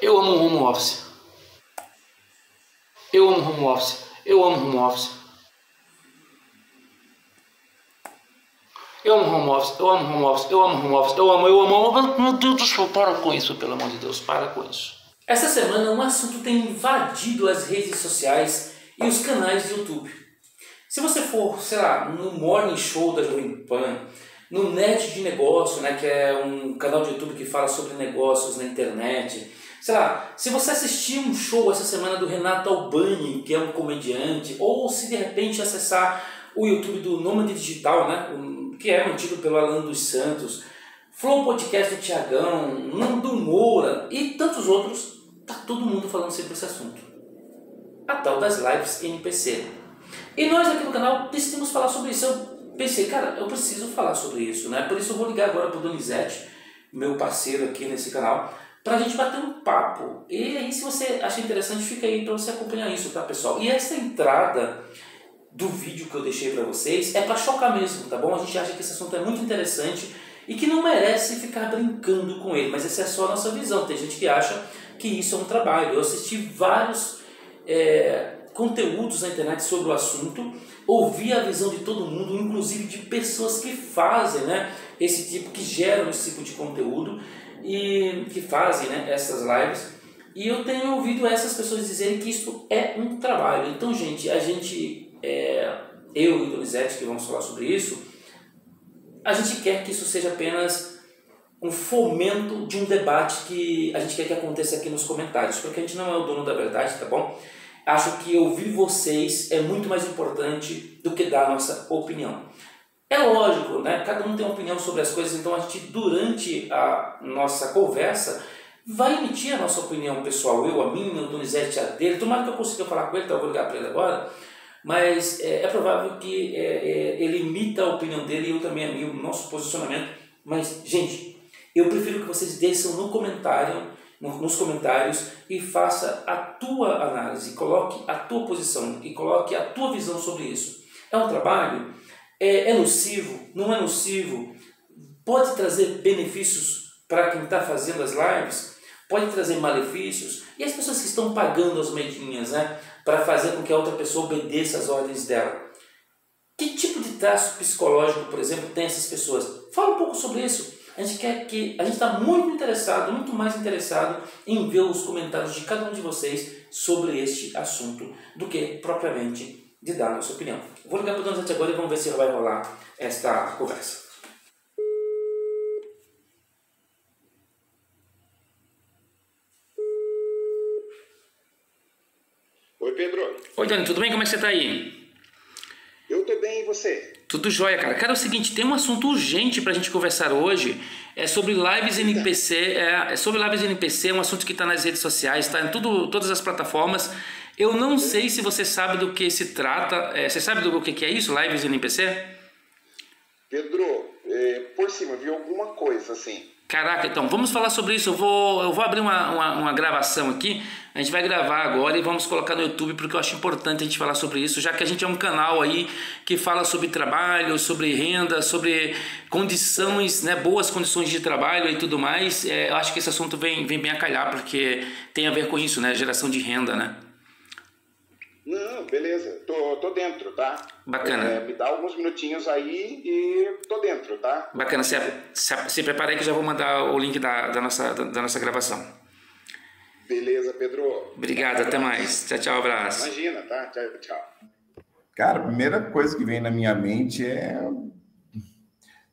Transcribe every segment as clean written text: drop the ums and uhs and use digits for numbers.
Eu amo home office. Eu amo home office. Eu amo home office. Eu amo home office. Eu amo home office. Eu amo home office. Eu amo. Meu Deus do céu, para com isso, pelo amor de Deus, para com isso. Essa semana um assunto tem invadido as redes sociais e os canais de YouTube. Se você for, sei lá, no Morning Show da Jovem Pan, no Net de Negócio, né, que é um canal de YouTube que fala sobre negócios na internet, sei lá, se você assistir um show essa semana do Renato Albani, que é um comediante, ou se de repente acessar o YouTube do Nômade Digital, né, que é mantido pelo Alan dos Santos, Flow Podcast do Thiagão, Nando Moura e tantos outros, tá todo mundo falando sobre esse assunto. A tal das lives NPC. E nós aqui no canal decidimos falar sobre isso. Eu pensei, cara, eu preciso falar sobre isso, né? Por isso eu vou ligar agora pro Donizete, meu parceiro aqui nesse canal, pra gente bater um papo. E aí, se você acha interessante, fica aí pra você acompanhar isso, tá, pessoal? E essa entrada do vídeo que eu deixei pra vocês é pra chocar mesmo, tá bom? A gente acha que esse assunto é muito interessante e que não merece ficar brincando com ele, mas essa é só a nossa visão. Tem gente que acha que isso é um trabalho. Eu assisti vários conteúdos na internet sobre o assunto, ouvi a visão de todo mundo, inclusive de pessoas que fazem, né, que geram esse tipo de conteúdo e que fazem, né, essas lives. E eu tenho ouvido essas pessoas dizerem que isso é um trabalho. Então, gente, eu e o Donizete, que vamos falar sobre isso, a gente quer que isso seja apenas um fomento de um debate que a gente quer que aconteça aqui nos comentários, porque a gente não é o dono da verdade, tá bom? Acho que ouvir vocês é muito mais importante do que dar a nossa opinião. É lógico, né? Cada um tem uma opinião sobre as coisas, então a gente, durante a nossa conversa, vai emitir a nossa opinião pessoal. Eu, a minha, o Donizete, a dele. Tomara que eu consiga falar com ele, então eu vou ligar para ele agora. Mas é provável que ele imita a opinião dele e eu também a minha, o nosso posicionamento. Mas, gente, eu prefiro que vocês deixem no comentário, nos comentários, e faça a tua análise, coloque a tua posição e coloque a tua visão sobre isso. É um trabalho? É nocivo? Não é nocivo? Pode trazer benefícios para quem está fazendo as lives? Pode trazer malefícios? E as pessoas que estão pagando as moedinhas, né, para fazer com que a outra pessoa obedeça às ordens dela? Que tipo de traço psicológico, por exemplo, tem essas pessoas? Fala um pouco sobre isso. A gente está muito mais interessado em ver os comentários de cada um de vocês sobre este assunto do que propriamente de dar a nossa opinião. Vou ligar para o Donizete agora e vamos ver se vai rolar esta conversa. Oi, Pedro. Oi, Dani, tudo bem? Como é que você está aí? Eu tô bem, e você? Tudo jóia, cara. Cara, é o seguinte, tem um assunto urgente pra gente conversar hoje, é sobre lives NPC, sobre lives NPC, é um assunto que está nas redes sociais, está em todas as plataformas. Eu não sei se você sabe do que se trata, você sabe do que é isso, lives NPC? Pedro, por cima, vi alguma coisa assim. Caraca, então, vamos falar sobre isso. Eu vou abrir uma gravação aqui. A gente vai gravar agora e vamos colocar no YouTube, porque eu acho importante a gente falar sobre isso, já que a gente é um canal aí que fala sobre trabalho, sobre renda, sobre condições, né, boas condições de trabalho e tudo mais. Eu acho que esse assunto vem bem a calhar, porque tem a ver com isso, né, geração de renda, né? Não, beleza, tô dentro, tá? Bacana. Me dá alguns minutinhos aí e tô dentro, tá? Bacana, se prepara aí que eu já vou mandar o link da nossa gravação. Beleza, Pedro. Obrigado, até mais. Tchau, tchau, abraço. Imagina, tá? Tchau, tchau. Cara, a primeira coisa que vem na minha mente é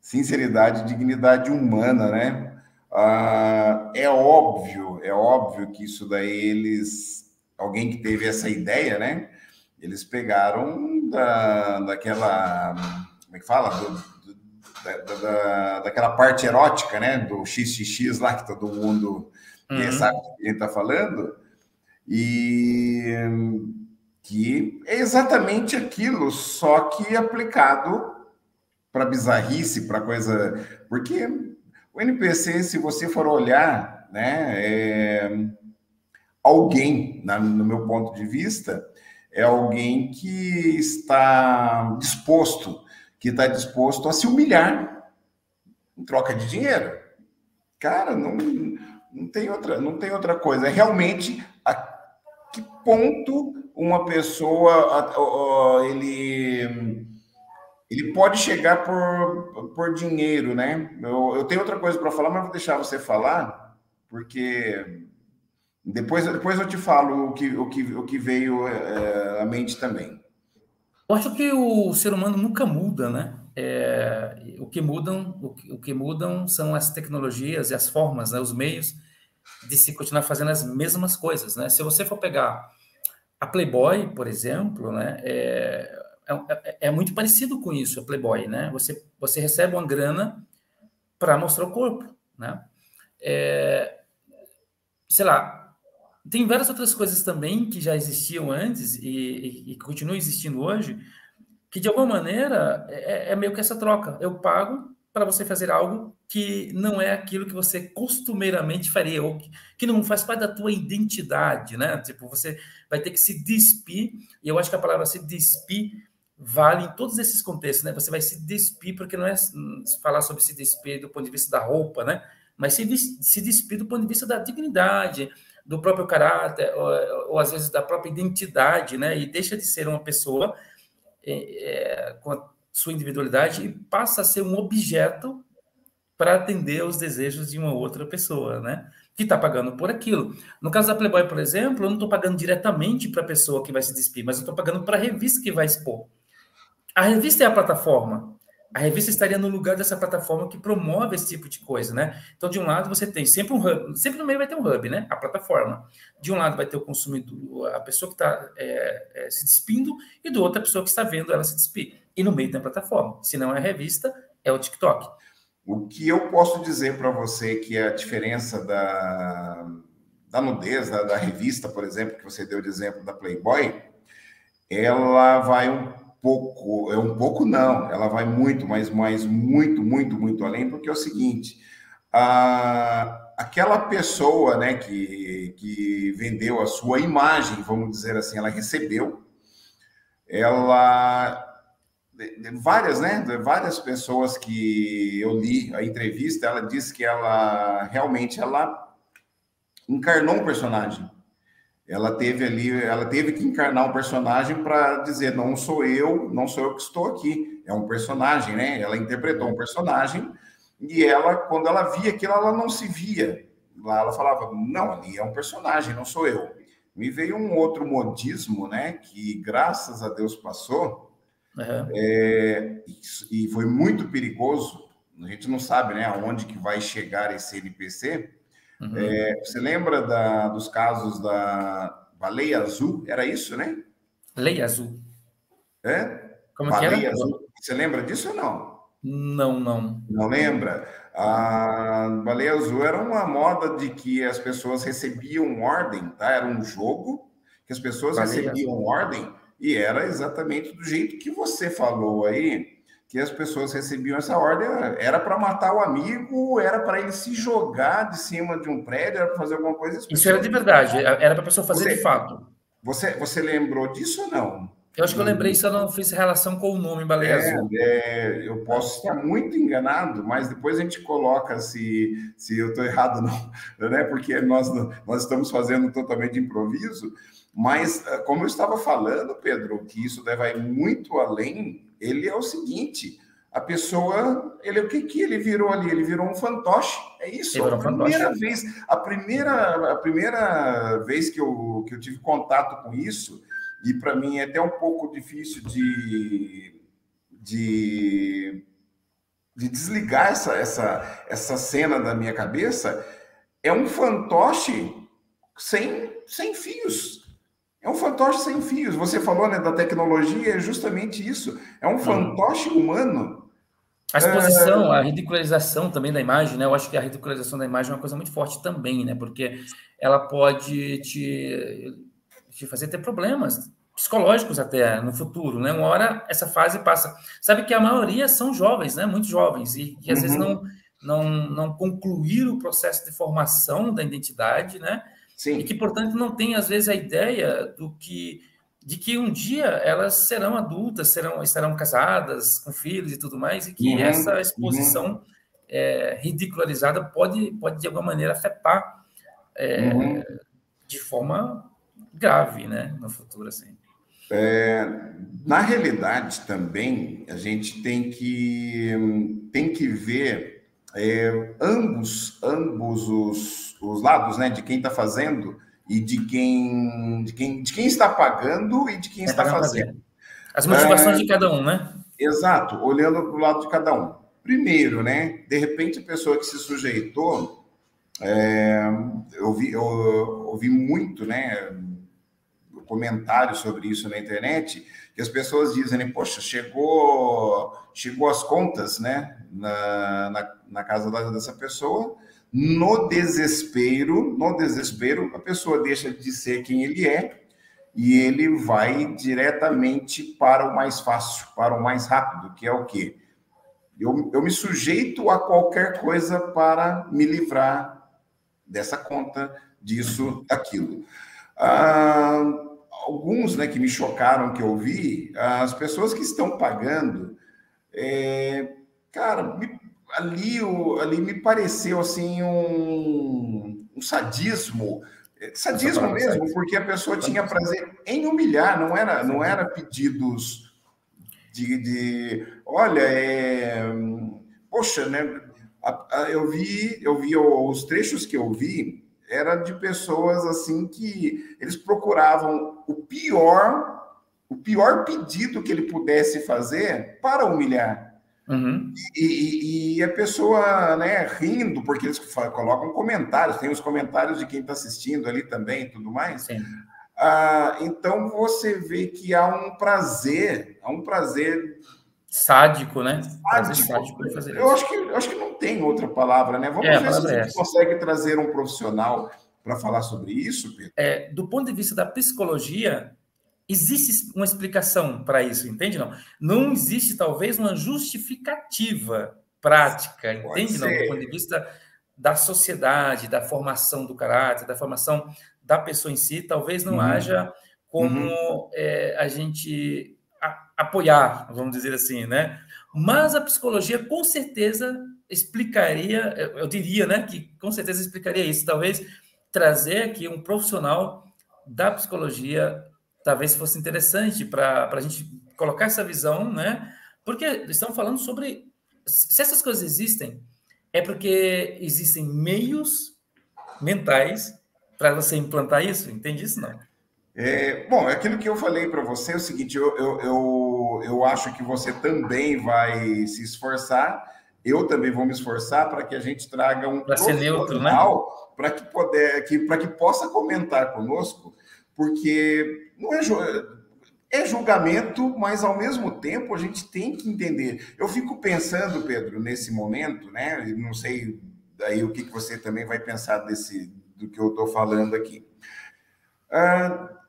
sinceridade e dignidade humana, né? É óbvio que isso daí alguém que teve essa ideia, né? Eles pegaram daquela, como é que fala? Daquela parte erótica, né? Do XXX lá, que todo mundo sabe do que a gente está falando, e que é exatamente aquilo, só que aplicado para bizarrice, para coisa... Porque o NPC, se você for olhar, né, alguém, no meu ponto de vista, é alguém que está disposto a se humilhar em troca de dinheiro. Cara, Não tem outra coisa. É realmente a que ponto uma pessoa ele pode chegar por dinheiro, né? Eu tenho outra coisa para falar, mas vou deixar você falar, porque depois eu te falo o que veio à mente também. Eu acho que o ser humano nunca muda, né? O que mudam são as tecnologias e as formas, né? Os meios de se continuar fazendo as mesmas coisas, né? Se você for pegar a Playboy, por exemplo, né? É muito parecido com isso, a Playboy, né? Você recebe uma grana para mostrar o corpo, né? Sei lá, tem várias outras coisas também que já existiam antes e continuam existindo hoje, que de alguma maneira é meio que essa troca. Eu pago para você fazer algo que não é aquilo que você costumeiramente faria, ou que não faz parte da tua identidade, né? Tipo, você vai ter que se despir, e eu acho que a palavra se despir vale em todos esses contextos, né? Você vai se despir, porque não é falar sobre se despir do ponto de vista da roupa, né? Mas se despir do ponto de vista da dignidade, do próprio caráter, ou às vezes da própria identidade, né? E deixa de ser uma pessoa com a sua individualidade e passa a ser um objeto para atender aos desejos de uma outra pessoa, né? Que está pagando por aquilo. No caso da Playboy, por exemplo, eu não estou pagando diretamente para a pessoa que vai se despir, mas eu estou pagando para a revista que vai expor. A revista é a plataforma. A revista estaria no lugar dessa plataforma que promove esse tipo de coisa, né? Então, de um lado, você tem sempre um hub, sempre no meio vai ter um hub, né? A plataforma. De um lado vai ter o consumidor, a pessoa que está se despindo, e do outro a pessoa que está vendo ela se despir. E no meio tem a plataforma. Se não é a revista, é o TikTok. O que eu posso dizer para você que é a diferença da nudez, da revista, por exemplo, que você deu de exemplo da Playboy, ela vai um pouco não, ela vai muito, mas muito além, porque é o seguinte, aquela pessoa, né, que vendeu a sua imagem, vamos dizer assim, ela recebeu, várias pessoas que eu li a entrevista, ela disse que ela realmente encarnou um personagem. Ela teve que encarnar um personagem para dizer, não sou eu que estou aqui, é um personagem, né? Ela interpretou um personagem e quando ela via aquilo, ela não se via. Lá ela falava, não, ali é um personagem, não sou eu. Me veio um outro modismo, né? Que graças a Deus passou, e foi muito perigoso. A gente não sabe, né? Aonde que vai chegar esse NPC. Uhum. Você lembra dos casos da baleia azul? Era isso, né? Baleia azul. Como baleia azul. Você lembra disso ou não? Não. Não lembra? A baleia azul era uma moda de que as pessoas recebiam ordem, tá? Era um jogo que as pessoas recebiam ordem e era exatamente do jeito que você falou aí, que as pessoas recebiam essa ordem, era para matar o amigo, era para ele se jogar de cima de um prédio, era para fazer alguma coisa. Isso era de verdade, era para a pessoa fazer de fato. Você lembrou disso ou não? Eu acho que eu lembrei, se eu não fiz relação com o nome Baleia Azul. Eu posso estar muito enganado, mas depois a gente coloca se eu estou errado, não, né? Porque nós estamos fazendo totalmente improviso, mas como eu estava falando, Pedro, que isso vai muito além. Ele é o seguinte, a pessoa, o que ele virou ali? Ele virou um fantoche, é isso. A primeira vez que eu tive contato com isso, e para mim é até um pouco difícil de desligar essa cena da minha cabeça, é um fantoche sem fios. É um fantoche sem fios. Você falou, né, da tecnologia, é justamente isso. É um fantoche humano. A exposição, a ridicularização também da imagem, né? Eu acho que a ridicularização da imagem é uma coisa muito forte também, né? Porque ela pode te fazer ter problemas psicológicos até no futuro, né? Uma hora essa fase passa. Sabe que a maioria são jovens, né? Muito jovens, e às vezes não concluíram o processo de formação da identidade, né? Sim. E que, portanto, não tem, às vezes, a ideia de que um dia elas serão adultas, estarão casadas, com filhos e tudo mais, e que essa exposição ridicularizada pode, de alguma maneira, afetar de forma grave, né, no futuro, assim. Na realidade, também, a gente tem que ver ambos os lados, né, de quem está fazendo e de quem está pagando e de quem está fazendo. As motivações de cada um, né? Exato, olhando para o lado de cada um. Primeiro, né, de repente a pessoa que se sujeitou, eu ouvi muito, né, comentários sobre isso na internet, que as pessoas dizem, né, poxa, chegou as contas, né, na casa dessa pessoa, no desespero, a pessoa deixa de ser quem ele é e ele vai diretamente para o mais fácil, para o mais rápido, que é o quê? Eu me sujeito a qualquer coisa para me livrar dessa conta, disso, daquilo. Alguns, né, que me chocaram, que eu vi, as pessoas que estão pagando, cara, ali me pareceu assim um sadismo mesmo, porque a pessoa tinha prazer em humilhar, não era pedidos olha, poxa, né, eu vi os trechos que eu vi, era de pessoas assim que eles procuravam o pior pedido que ele pudesse fazer para humilhar. E a pessoa, né, rindo, porque eles colocam comentários, tem os comentários de quem está assistindo ali também e tudo mais. Sim. Então você vê que há um prazer sádico, né? Sádico de fazer isso. Eu acho que não tem outra palavra, né? Vamos ver se a gente consegue trazer um profissional para falar sobre isso, Pedro. Do ponto de vista da psicologia, existe uma explicação para isso, entende? Não existe, talvez, uma justificativa prática, entende? Não, do ponto de vista da sociedade, da formação do caráter, da formação da pessoa em si, talvez não haja como a gente apoiar, vamos dizer assim, né? Mas a psicologia, com certeza, explicaria, eu diria, né, que com certeza explicaria isso. Talvez trazer aqui um profissional da psicologia talvez fosse interessante para a gente colocar essa visão, né? Porque estamos falando sobre... Se essas coisas existem, é porque existem meios mentais para você implantar isso, entende isso, não? Bom, aquilo que eu falei para você é o seguinte, eu acho que você também vai se esforçar, eu também vou me esforçar para que a gente traga um profissional, para que possa comentar conosco, porque não é julgamento, mas ao mesmo tempo a gente tem que entender. Eu fico pensando, Pedro, nesse momento, né? Não sei daí o que você também vai pensar do que eu estou falando aqui.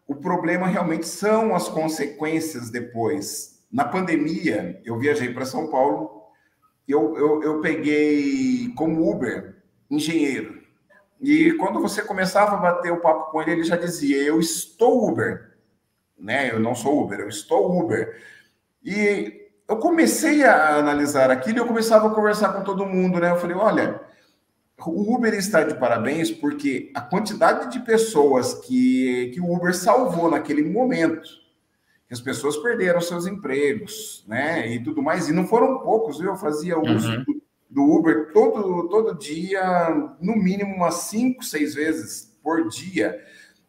O problema realmente são as consequências depois. Na pandemia, eu viajei para São Paulo, eu peguei como Uber, engenheiro. E quando você começava a bater o papo com ele, ele já dizia, eu estou Uber. Né? Eu não sou Uber, eu estou Uber. E eu comecei a analisar aquilo e eu começava a conversar com todo mundo, né? Eu falei, olha, o Uber está de parabéns porque a quantidade de pessoas que o Uber salvou naquele momento, que as pessoas perderam seus empregos, né? E tudo mais, e não foram poucos, viu? Eu fazia uso do Uber todo dia, no mínimo umas 5, 6 vezes por dia.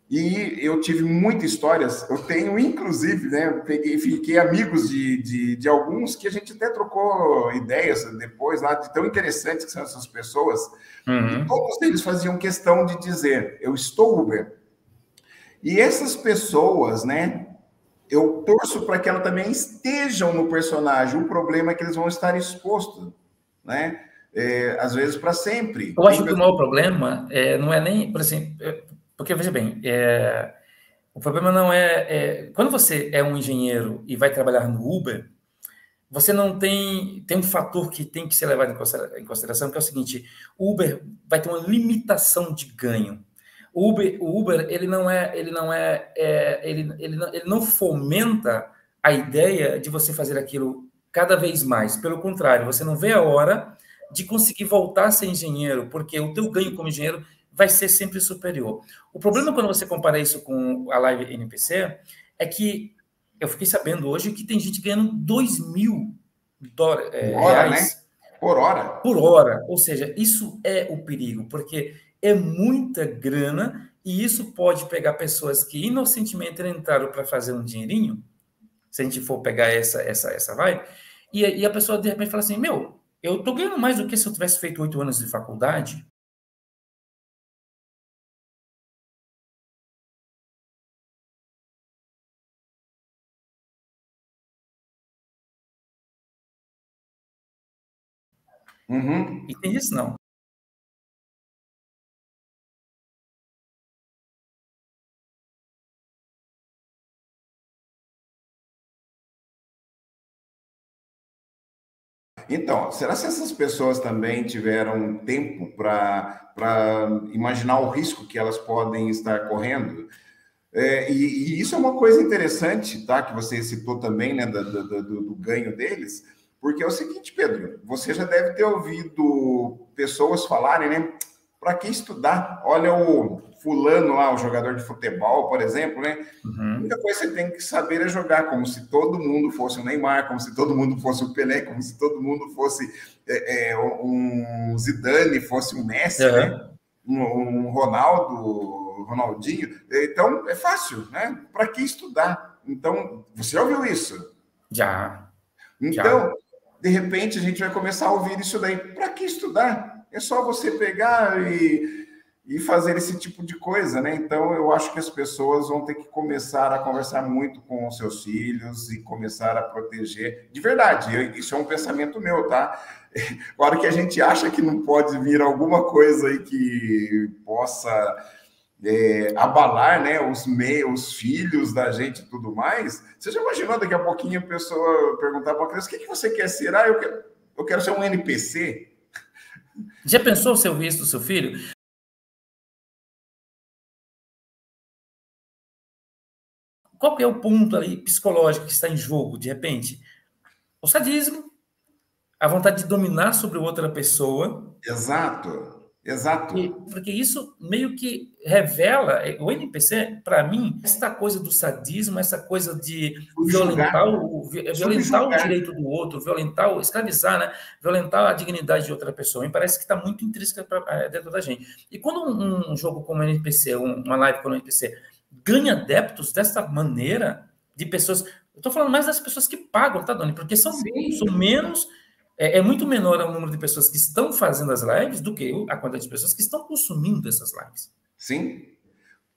E eu tive muitas histórias, eu tenho inclusive, né, fiquei amigos de alguns que a gente até trocou ideias depois lá, de tão interessantes que são essas pessoas, e todos eles faziam questão de dizer, eu estou Uber. E essas pessoas, né, eu torço para que elas também estejam no personagem, o problema é que eles vão estar expostos, né, às vezes para sempre. Eu acho que o maior problema não é nem, por exemplo... Porque, veja bem, o problema não quando você é um engenheiro e vai trabalhar no Uber, você não tem um fator que tem que ser levado em consideração, que é o seguinte, o Uber vai ter uma limitação de ganho. O Uber ele não fomenta a ideia de você fazer aquilo cada vez mais. Pelo contrário, você não vê a hora de conseguir voltar a ser engenheiro, porque o teu ganho como engenheiro vai ser sempre superior. O problema quando você compara isso com a live NPC é que eu fiquei sabendo hoje que tem gente ganhando $2.000 reais, né? Por hora. Por hora. Ou seja, isso é o perigo, porque é muita grana e isso pode pegar pessoas que inocentemente entraram para fazer um dinheirinho, se a gente for pegar essa vibe, e a pessoa de repente fala assim, meu, eu estou ganhando mais do que se eu tivesse feito 8 anos de faculdade. Uhum. E tem isso não. Então, será que essas pessoas também tiveram tempo para imaginar o risco que elas podem estar correndo? E isso é uma coisa interessante, tá? Que você citou também, né, do ganho deles, porque é o seguinte, Pedro, você já deve ter ouvido pessoas falarem, né? Para que estudar? Olha o fulano lá, o jogador de futebol, por exemplo, né? A única coisa que você tem que saber é jogar como se todo mundo fosse o Neymar, como se todo mundo fosse o Pelé, como se todo mundo fosse um Zidane, fosse um Messi, né? Um Ronaldinho. Então, é fácil, né? Para que estudar? Então, você já ouviu isso? Já. Então, de repente, a gente vai começar a ouvir isso daí. Para que estudar? É só você pegar e fazer esse tipo de coisa, né? Então, eu acho que as pessoas vão ter que começar a conversar muito com os seus filhos e começar a proteger. De verdade, isso é um pensamento meu, tá? A hora que a gente acha que não pode vir alguma coisa aí que possa abalar, né, os filhos da gente e tudo mais, você já imaginou daqui a pouquinho a pessoa perguntar para a criança, o que você quer ser? Ah, eu quero ser um NPC. Já pensou se eu visse do seu filho? Qual que é o ponto ali psicológico que está em jogo, de repente? O sadismo, a vontade de dominar sobre outra pessoa. Exato. Porque isso meio que revela, o NPC, para mim, essa coisa do sadismo, essa coisa de violentar o direito do outro, escravizar, né? Violentar a dignidade de outra pessoa, me parece que está muito intrínseca dentro da gente. E quando um jogo como o NPC, uma live como o NPC, ganha adeptos dessa maneira, de pessoas... Eu estou falando mais das pessoas que pagam, tá, Doni? Porque são menos... É muito menor o número de pessoas que estão fazendo as lives do que a quantidade de pessoas que estão consumindo essas lives. Sim.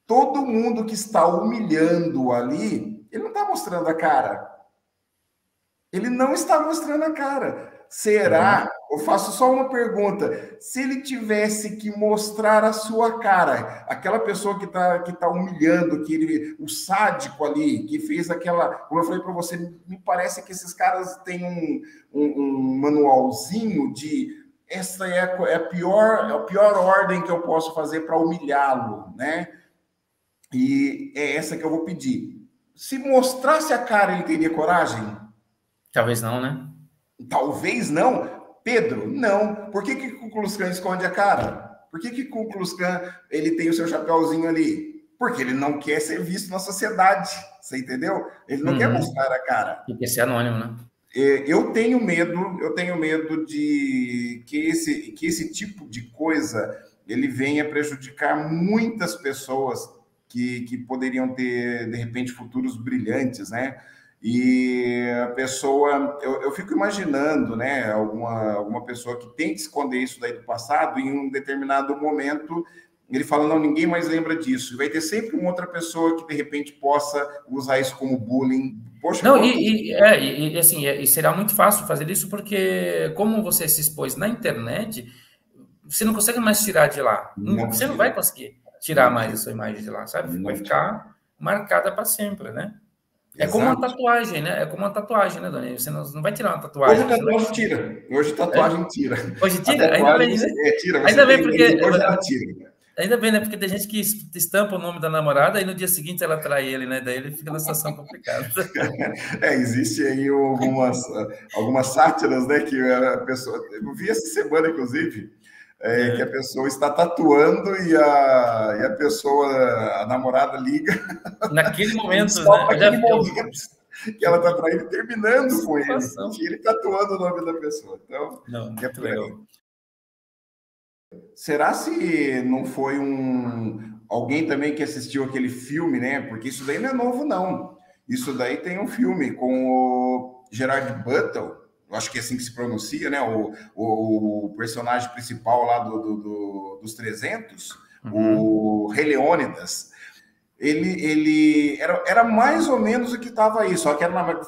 Todo mundo que está humilhando ali, ele não está mostrando a cara. Ele não está mostrando a cara. Será? Eu faço só uma pergunta. Se ele tivesse que mostrar a sua cara, aquela pessoa que tá humilhando, o sádico ali, que fez aquela... Como eu falei para você, me parece que esses caras têm um manualzinho de... Essa é a pior ordem que eu posso fazer para humilhá-lo, né? E é essa que eu vou pedir. Se mostrasse a cara, ele teria coragem? Talvez não, né? Talvez não. Pedro, não. Por que o Ku Klux Klan esconde a cara? Por que o Ku Klux Klan ele tem o seu chapéuzinho ali? Porque ele não quer ser visto na sociedade. Você entendeu? Ele não quer mostrar a cara. E quer ser anônimo, né? Eu tenho medo de que esse tipo de coisa ele venha prejudicar muitas pessoas que poderiam ter, de repente, futuros brilhantes, né? E a pessoa, eu fico imaginando, né, alguma pessoa que tente esconder isso daí do passado, em um determinado momento, ele fala, não, ninguém mais lembra disso. E vai ter sempre uma outra pessoa que, de repente, possa usar isso como bullying. Poxa, não, assim, será muito fácil fazer isso, porque como você se expôs na internet, você não consegue mais tirar de lá. Você não vai conseguir tirar mais a sua imagem de lá, sabe? Vai ficar marcada para sempre, né? É como uma tatuagem, né? É como uma tatuagem, né, Doni? Você não vai tirar uma tatuagem. Hoje tatuagem tira. Hoje tatuagem tira. Hoje tira? Ainda bem, né? Tira. Ainda bem, porque... Hoje ela tira. Ainda bem, né? Porque tem gente que estampa o nome da namorada e no dia seguinte ela trai ele, né? Daí ele fica numa situação complicada. Existe aí algumas sátiras, né? Que a pessoa... Eu vi essa semana, inclusive, que a pessoa está tatuando e a pessoa, a namorada liga. Naquele momento, só né? naquele momento que ela está traindo, terminando com ele. Situação. E ele tatuando o nome da pessoa. Então, Não, é muito por aí. legal. Será se não foi alguém também que assistiu aquele filme, né? Porque isso daí não é novo, não. Isso daí tem um filme com o Gerard Butler, eu acho que é assim que se pronuncia, né? O personagem principal lá dos 300, o Rei Leônidas. Ele era mais ou menos o que estava aí, só que era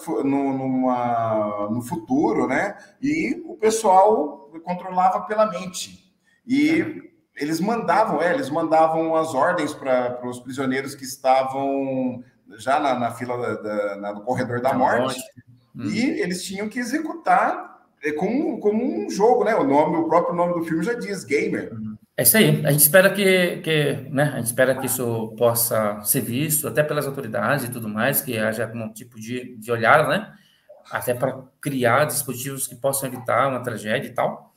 no futuro, né? E o pessoal controlava pela mente. E eles mandavam as ordens para os prisioneiros que estavam já na fila no corredor da morte. E eles tinham que executar como um jogo, né? O próprio nome do filme já diz, Gamer. É isso aí. A gente espera né? A gente espera que isso possa ser visto até pelas autoridades e tudo mais, que haja algum tipo de olhar, né? Até para criar dispositivos que possam evitar uma tragédia e tal.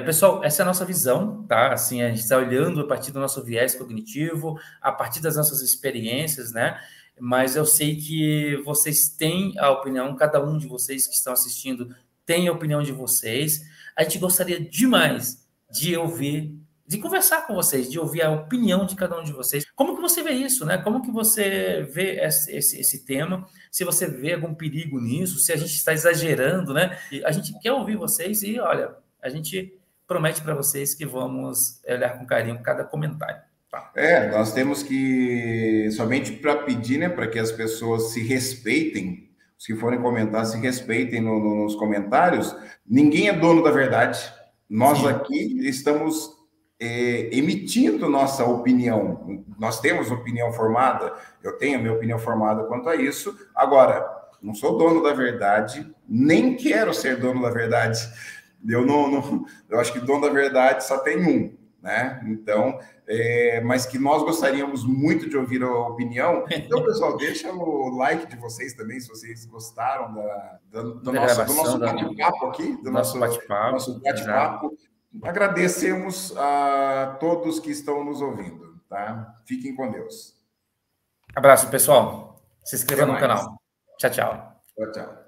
Pessoal, essa é a nossa visão, tá? Assim, a gente está olhando a partir do nosso viés cognitivo, a partir das nossas experiências, né? Mas eu sei que vocês têm a opinião, cada um de vocês que estão assistindo tem a opinião de vocês. A gente gostaria demais de ouvir, de conversar com vocês, de ouvir a opinião de cada um de vocês. Como que você vê isso, né? Como que você vê esse tema? Se você vê algum perigo nisso, se a gente está exagerando, né? E a gente quer ouvir vocês e, olha, a gente promete para vocês que vamos olhar com carinho cada comentário. Tá? Nós temos que, somente para pedir, né, para que as pessoas se respeitem, os que forem comentar, se respeitem nos comentários. Ninguém é dono da verdade. Nós aqui estamos emitindo nossa opinião. Nós temos opinião formada, eu tenho a minha opinião formada quanto a isso. Agora, não sou dono da verdade, nem quero ser dono da verdade. Eu acho que dono da verdade só tem um, né? Então, mas que nós gostaríamos muito de ouvir a opinião. Então, pessoal, deixa o like de vocês também, se vocês gostaram do nosso bate-papo aqui, do nosso bate-papo. Agradecemos a todos que estão nos ouvindo, tá? Fiquem com Deus. Abraço, pessoal. Se inscreva no canal. Tchau, tchau. Tchau, tchau.